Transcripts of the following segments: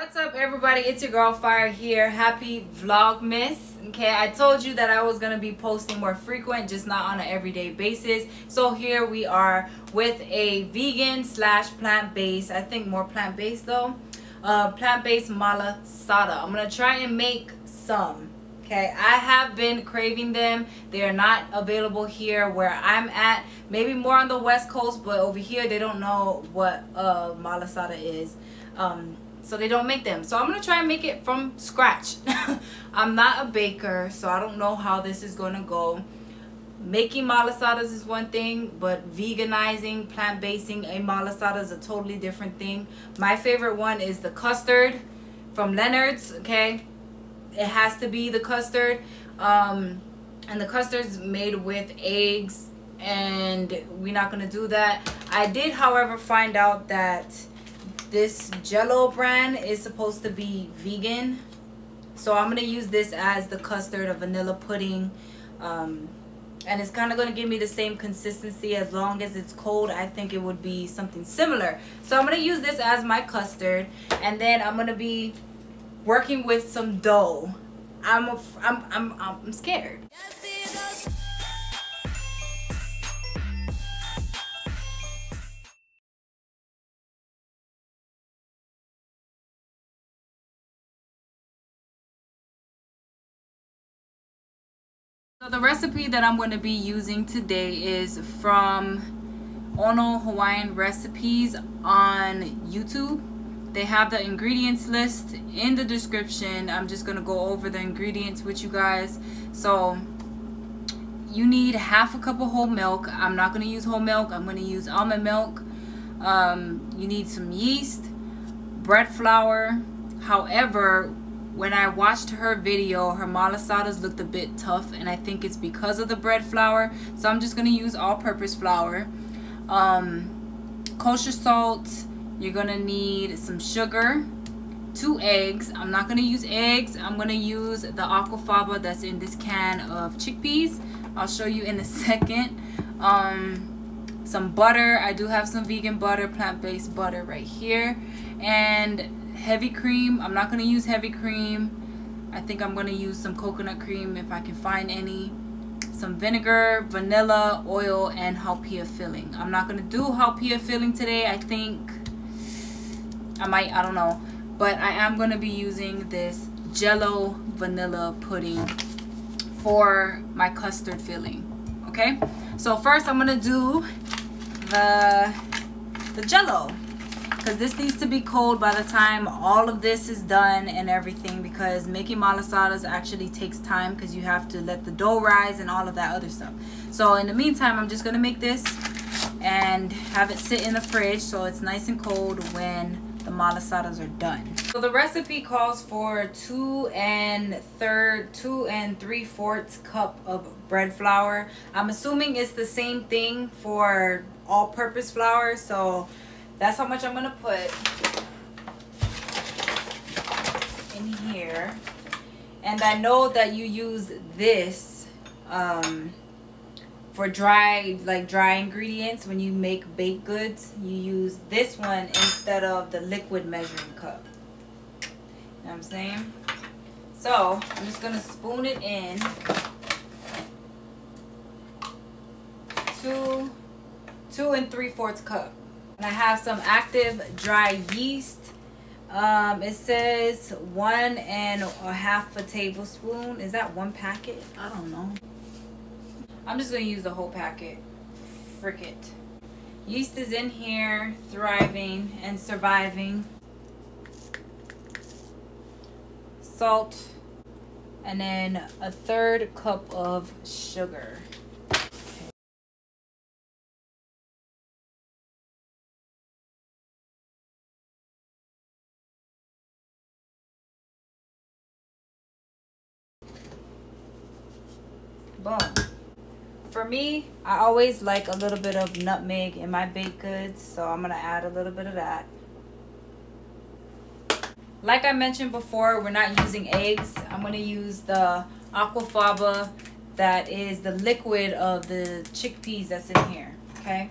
What's up, everybody? It's your girl Fire here. Happy Vlogmas. Okay, I told you that I was gonna be posting more frequent, just not on an everyday basis. So here we are with a vegan slash plant-based, I think more plant-based though, plant-based malasada. I'm gonna try and make some. Okay, I have been craving them. They are not available here where I'm at. Maybe more on the West Coast, but over here they don't know what malasada is. So they don't make them. So I'm gonna try and make it from scratch. I'm not a baker, so I don't know how this is gonna go. Making malasadas is one thing, but veganizing, plant-basing a malasada is a totally different thing. My favorite one is the custard from Leonard's. Okay, it has to be the custard, and the custard's made with eggs, and we're not gonna do that. I did, however, find out that this Jello brand is supposed to be vegan, so I'm gonna use this as the custard, a vanilla pudding, and it's kind of gonna give me the same consistency. As long as it's cold, I think it would be something similar. So I'm gonna use this as my custard, and then I'm gonna be working with some dough. I'm scared. So the recipe that I'm going to be using today is from OnoHawaiianRecipes on YouTube. They have the ingredients list in the description. I'm just going to go over the ingredients with you guys. So you need half a cup of whole milk. I'm not going to use whole milk. I'm going to use almond milk. You need some yeast, bread flour. However, when I watched her video, her malasadas looked a bit tough, and I think it's because of the bread flour. So I'm just going to use all-purpose flour. Kosher salt. You're going to need some sugar, 2 eggs. I'm not going to use eggs. I'm going to use the Aquafaba that's in this can of chickpeas. I'll show you in a second. Some butter. I do have some vegan butter, plant-based butter right here. And heavy cream. I'm not going to use heavy cream. I think I'm going to use some coconut cream if I can find any. Some vinegar, vanilla, oil, and Haupia filling. I'm not going to do Haupia filling today. I think I might, I don't know. But I am going to be using this Jello vanilla pudding for my custard filling. Okay? So first I'm going to do the Jello, because this needs to be cold by the time all of this is done and everything, because making malasadas actually takes time because you have to let the dough rise and all of that other stuff. So in the meantime, I'm just going to make this and have it sit in the fridge so it's nice and cold when the malasadas are done. So the recipe calls for 2 3/4 cup of bread flour. I'm assuming it's the same thing for all-purpose flour, so that's how much I'm gonna put in here. And I know that you use this for dry ingredients. When you make baked goods, you use this one instead of the liquid measuring cup. You know what I'm saying? So I'm just gonna spoon it in. 2 3/4 cup. And I have some active dry yeast. It says 1 1/2 tablespoon. Is that 1 packet? I don't know. I'm just gonna use the whole packet. Frick it. Yeast is in here, thriving and surviving. Salt, and then 1/3 cup of sugar. Boom. For me, I always like a little bit of nutmeg in my baked goods, so I'm gonna add a little bit of that. Like I mentioned before, we're not using eggs. I'm gonna use the Aquafaba, that is the liquid of the chickpeas that's in here. Okay.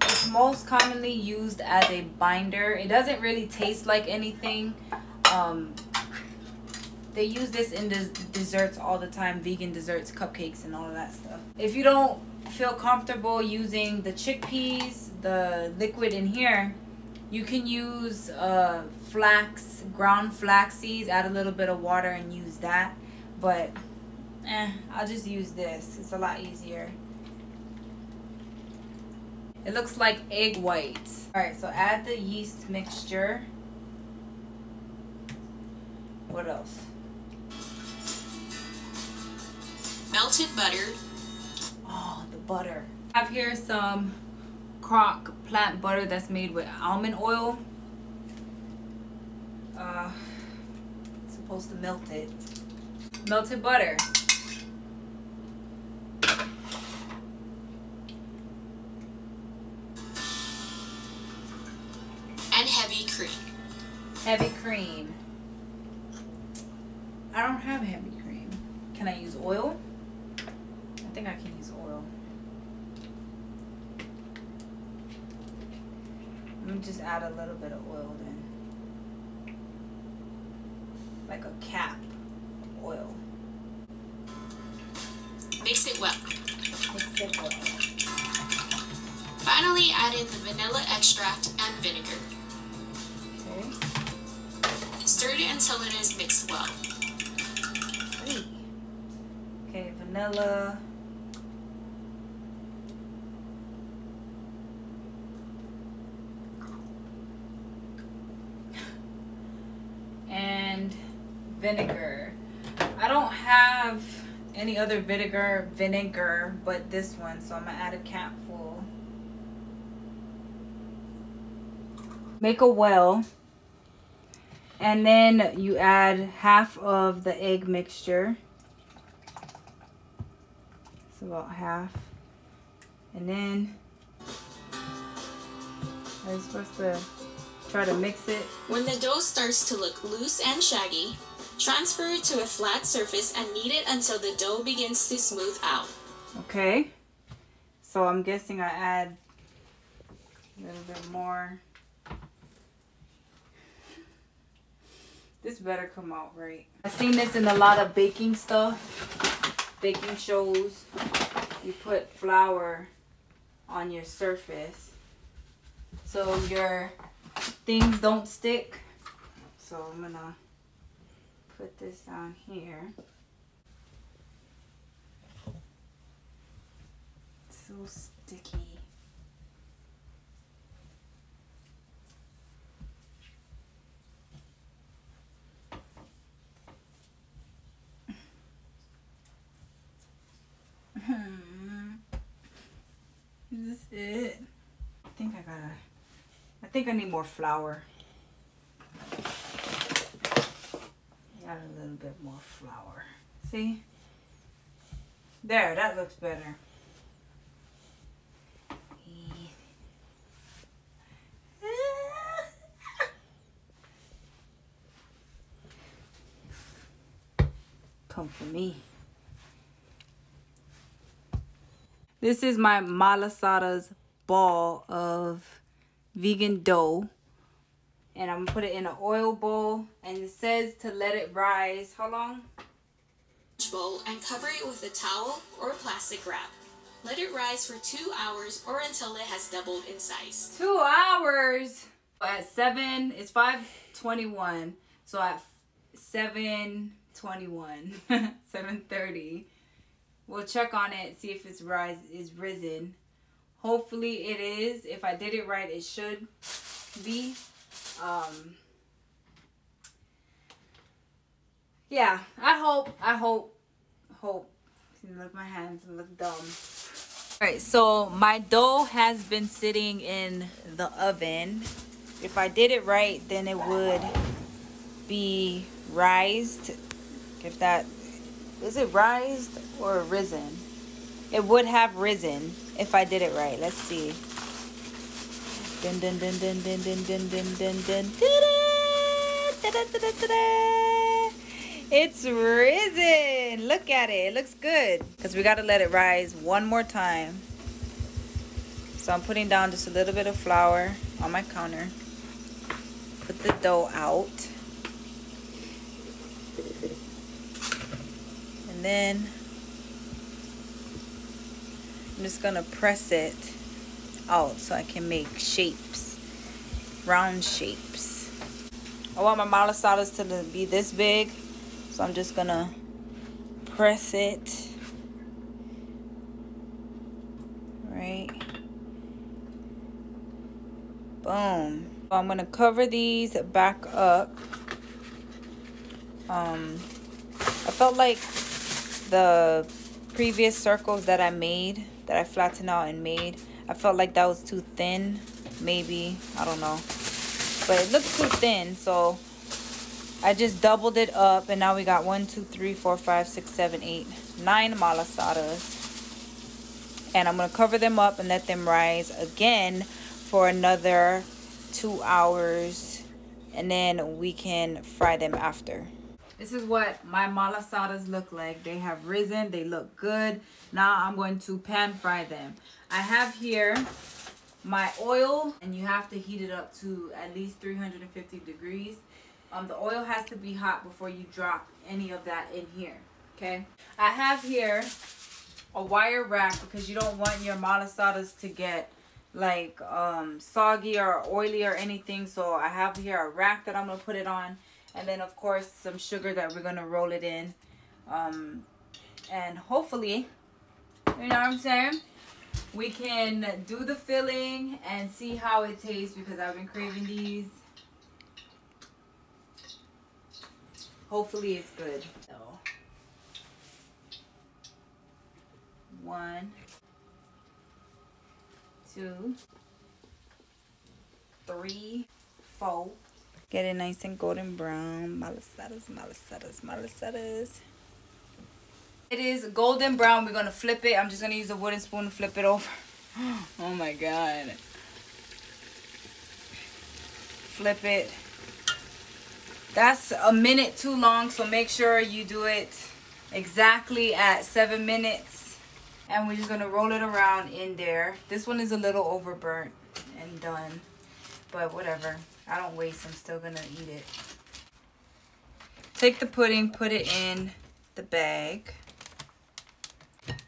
It's most commonly used as a binder. It doesn't really taste like anything. They use this in desserts all the time, vegan desserts, cupcakes, and all of that stuff. If you don't feel comfortable using the chickpeas, the liquid in here, you can use ground flax seeds, add a little bit of water and use that. But I'll just use this. It's a lot easier. It looks like egg whites. All right, so add the yeast mixture. What else? Melted butter. Oh, the butter. I have here some crock plant butter that's made with almond oil. It's supposed to melt it. Melted butter. And heavy cream. Heavy cream. I don't have heavy cream. Can I use oil? I think I can use oil. Let me just add a little bit of oil then. Like a cap of oil. Mix it well. Mix it well. Finally, add in the vanilla extract and vinegar. Okay. Stir it until it is mixed well. Sweet. Okay, vanilla. And vinegar. I don't have any other vinegar but this one, so I'm gonna add a capful. Make a well, and then you add half of the egg mixture. It's about half, and then I'm supposed to try to mix it. When the dough starts to look loose and shaggy, transfer it to a flat surface and knead it until the dough begins to smooth out. Okay, so I'm guessing I add a little bit more. This better come out right. I've seen this in a lot of baking stuff, baking shows. You put flour on your surface so your things don't stick. So I'm gonna put this down here. It's so sticky. Is this it? I think I need more flour. Add a little bit more flour. See? There, that looks better. Come for me. This is my Malasadas ball of vegan dough. And I'm gonna put it in an oil bowl, and it says to let it rise. How long? Bowl and cover it with a towel or plastic wrap. Let it rise for 2 hours or until it has doubled in size. 2 hours. At 7, it's 5:21. So at 7:21, 7:30, we'll check on it, see if it's risen. Hopefully it is. If I did it right, it should be. Yeah, I hope. Look, my hands look dumb. All right, so my dough has been sitting in the oven. If I did it right, then it would be rised. If that, is it rised or risen? It would have risen if I did it right. Let's see. Dun, dun, dun, dun, dun, dun, dun, dun, dun, dun, dun. It's risen. Look at it. It looks good. Because we got to let it rise one more time. So I'm putting down just a little bit of flour on my counter. Put the dough out. And then I'm just gonna press it out so I can make shapes, round shapes. I want my malasadas to be this big, so I'm just gonna press it. Right. Boom. So I'm gonna cover these back up. I felt like the previous circles that I made, that I flattened out and made, I felt like that was too thin. Maybe, I don't know, but it looked too thin, so I just doubled it up, and now we got 1, 2, 3, 4, 5, 6, 7, 8, 9 malasadas. And I'm gonna cover them up and let them rise again for another 2 hours, and then we can fry them after. This is what my malasadas look like. They have risen, they look good. Now I'm going to pan fry them. I have here my oil, and you have to heat it up to at least 350 degrees. The oil has to be hot before you drop any of that in here, okay? I have here a wire rack because you don't want your malasadas to get like soggy or oily or anything. So I have here a rack that I'm gonna put it on, and then of course some sugar that we're gonna roll it in, and hopefully, you know what I'm saying, we can do the filling and see how it tastes, because I've been craving these. Hopefully it's good. So 1, 2, 3, 4. Get it nice and golden brown. Malasadas, malasadas, malasadas. It is golden brown. We're gonna flip it. I'm just gonna use a wooden spoon to flip it over. Oh my god. Flip it. That's a minute too long, so make sure you do it exactly at 7 minutes. And we're just gonna roll it around in there. This one is a little overburnt and done, but whatever. I don't waste, I'm still gonna eat it. Take the pudding, put it in the bag.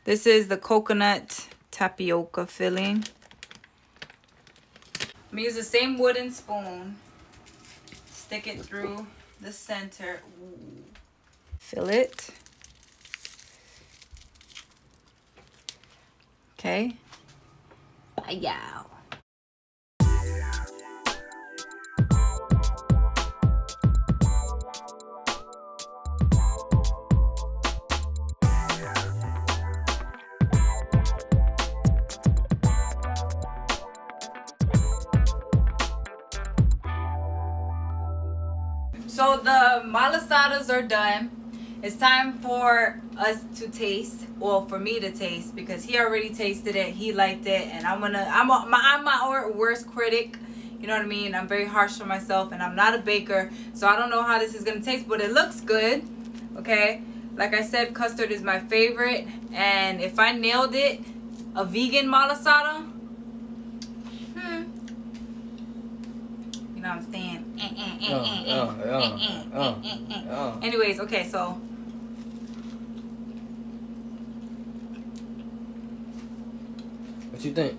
This is the coconut tapioca filling. I'm gonna use the same wooden spoon. Stick it through the center. Ooh. Fill it. Okay. Yeah. So the malasadas are done. It's time for us to taste. Well, for me to taste, because he already tasted it. He liked it, and I'm my worst critic. You know what I mean? I'm very harsh on myself, and I'm not a baker, so I don't know how this is gonna taste, but it looks good. Okay, like I said, custard is my favorite, and if I nailed it, a vegan malasada, you know what I'm saying? Anyways, okay, so what you think?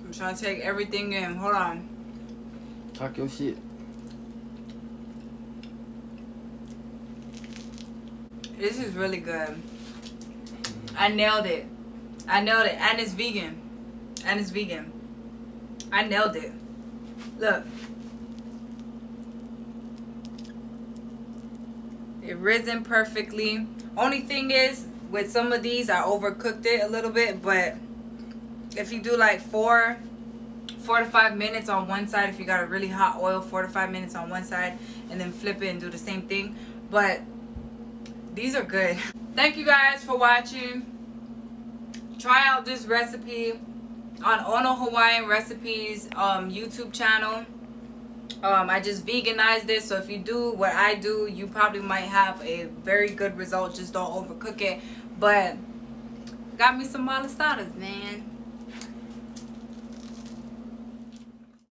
I'm trying to take everything in. Hold on. Talk your shit. This is really good. I nailed it. I nailed it. And it's vegan. And it's vegan. I nailed it. Look. It risen perfectly. Only thing is, with some of these, I overcooked it a little bit. But if you do like 4 to 5 minutes on one side, if you got a really hot oil, 4 to 5 minutes on one side, and then flip it and do the same thing. But these are good. Thank you guys for watching. Try out this recipe on OnoHawaiianRecipes YouTube channel. I just veganized this, so if you do what I do, you probably might have a very good result. Just don't overcook it. But got me some malasadas, man.